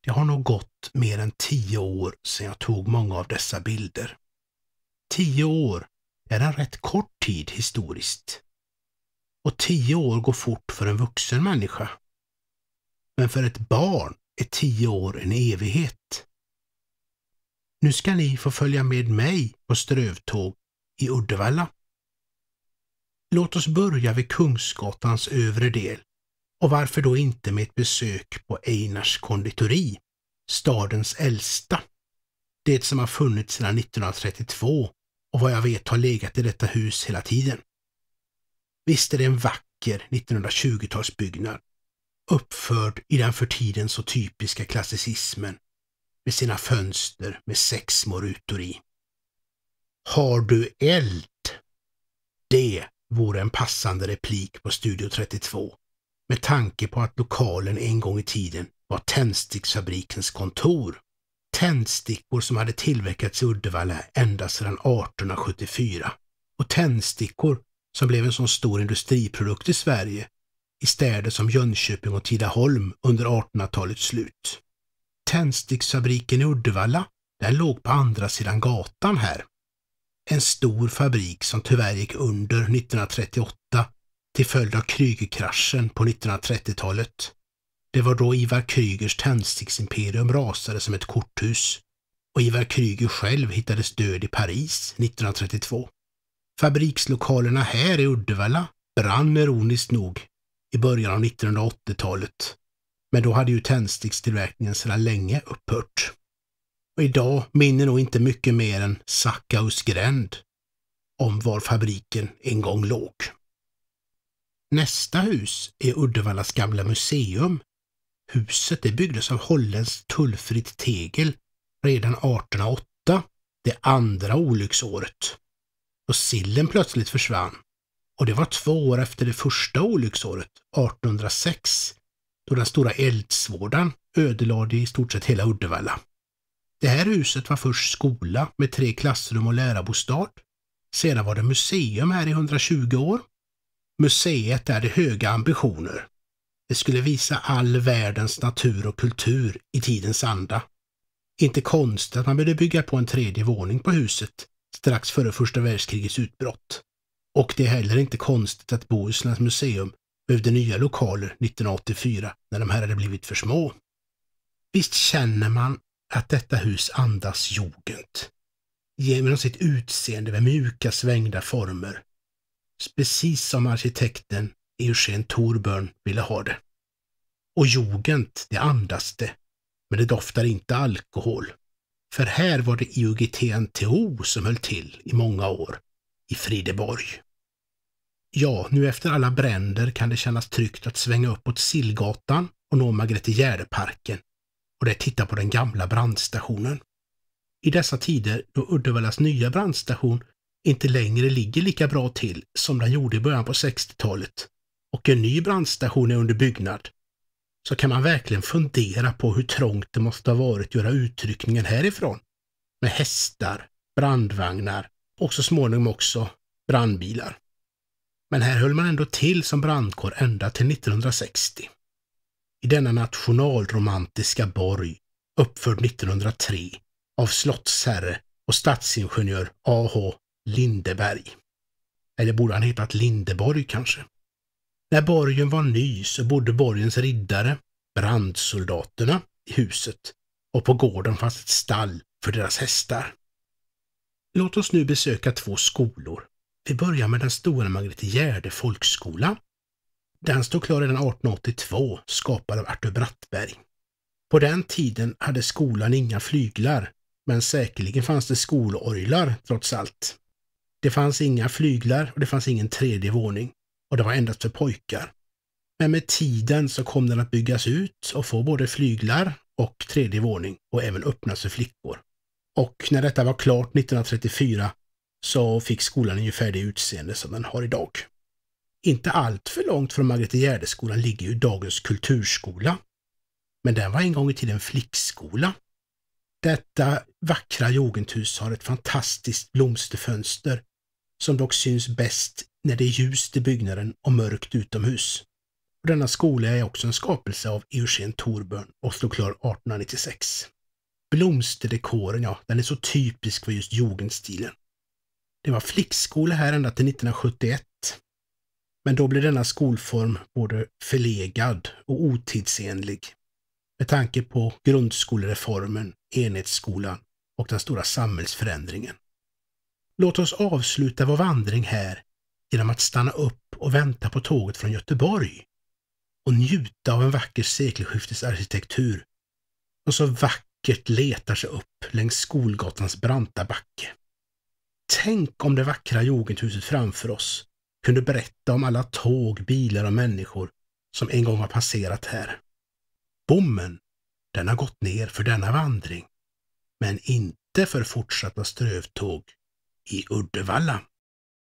Det har nog gått mer än 10 år sedan jag tog många av dessa bilder. 10 år är en rätt kort tid historiskt. Och 10 år går fort för en vuxen människa. Men för ett barn är 10 år en evighet. Nu ska ni få följa med mig på strövtåg i Uddevalla. Låt oss börja vid Kungsgatans övre del. Och varför då inte med ett besök på Einars konditori, stadens äldsta. Det som har funnits sedan 1932 och vad jag vet har legat i detta hus hela tiden. Visst är det en vacker 1920-talsbyggnad, uppförd i den för tiden så typiska klassicismen, med sina fönster med 6 små rutor i. Har du eld? Det vore en passande replik på Studio 32. Med tanke på att lokalen en gång i tiden var tändsticksfabrikens kontor. Tändstickor som hade tillverkats i Uddevalla ända sedan 1874. Och tändstickor som blev en sån stor industriprodukt i Sverige i städer som Jönköping och Tidaholm under 1800-talets slut. Tändsticksfabriken i Uddevalla, den låg på andra sidan gatan här. En stor fabrik som tyvärr gick under 1938 till följd av Krügerkraschen på 1930-talet. Det var då Ivar Krügers tändsticksimperium rasade som ett korthus och Ivar Krüger själv hittades död i Paris 1932. Fabrikslokalerna här i Uddevalla brann ironiskt nog i början av 1980-talet, men då hade ju tändstickstillverkningen sedan länge upphört. Och idag minner nog inte mycket mer än Sackaus gränd om var fabriken en gång låg. Nästa hus är Uddevallas gamla museum. Huset det byggdes av holländskt tullfritt tegel redan 1808, det andra olycksåret. Och sillen plötsligt försvann. Och det var 2 år efter det första olycksåret, 1806, då den stora eldsvådan ödelade i stort sett hela Uddevalla. Det här huset var först skola med 3 klassrum och lärarbostad. Sedan var det museum här i 120 år. Museet hade höga ambitioner. Det skulle visa all världens natur och kultur i tidens anda. Inte konstigt att man började bygga på en 3:e våning på huset strax före första världskrigets utbrott. Och det är heller inte konstigt att Bohusläns museum behövde nya lokaler 1984 när de här hade blivit för små. Visst känner man att detta hus andas jugend. Genom sitt utseende med mjuka svängda former. Precis som arkitekten Eugen Thorburn ville ha det. Och jugend, det andas det. Men det doftar inte alkohol. För här var det IOGT-NTO som höll till i många år. I Frideborg. Ja, nu efter alla bränder kan det kännas tryggt att svänga uppåt Sillgatan och nå Margrethe-Gärde-parken och där titta på den gamla brandstationen. I dessa tider då Uddevallas nya brandstation inte längre ligger lika bra till som den gjorde i början på 60-talet och en ny brandstation är under byggnad, så kan man verkligen fundera på hur trångt det måste ha varit att göra utryckningen härifrån. Med hästar, brandvagnar och så småningom också brandbilar. Men här höll man ändå till som brandkår ända till 1960. I denna nationalromantiska borg, uppförd 1903 av slottsherre och stadsingenjör A.H. Lindeberg. Eller borde han hetat Lindeborg kanske? När borgen var ny så bodde borgens riddare, brandsoldaterna, i huset och på gården fanns ett stall för deras hästar. Låt oss nu besöka 2 skolor. Vi börjar med den stora Margrethe-Gärde folkskola. Den stod klar redan 1882, skapad av Arthur Brattberg. På den tiden hade skolan inga flyglar, men säkerligen fanns det skolorglar trots allt. Det fanns inga flyglar och det fanns ingen 3:e våning och det var endast för pojkar. Men med tiden så kom den att byggas ut och få både flyglar och 3:e våning och även öppnas för flickor. Och när detta var klart 1934 så fick skolan ungefär det utseende som den har idag. Inte allt för långt från Margrethe-Gärde-skolan ligger ju dagens kulturskola. Men den var en gång i tiden flickskola. Detta vackra jugendhus har ett fantastiskt blomsterfönster som dock syns bäst när det är ljust i byggnaden och mörkt utomhus. Och denna skola är också en skapelse av Eugen Thorburn och stod klar 1896. Blomsterdekoren, ja, den är så typisk för just jugendstilen. Det var flickskola här ända till 1971. Men då blev denna skolform både förlegad och otidsenlig med tanke på grundskolereformen, enhetsskolan och den stora samhällsförändringen. Låt oss avsluta vår vandring här genom att stanna upp och vänta på tåget från Göteborg och njuta av en vacker sekelskiftesarkitektur som så vackert letar sig upp längs Skolgatans branta backe. Tänk om det vackra jugendhuset framför oss kunde berätta om alla tåg, bilar och människor som en gång har passerat här. Bommen, den har gått ner för denna vandring, men inte för fortsatta strövtåg i Uddevalla.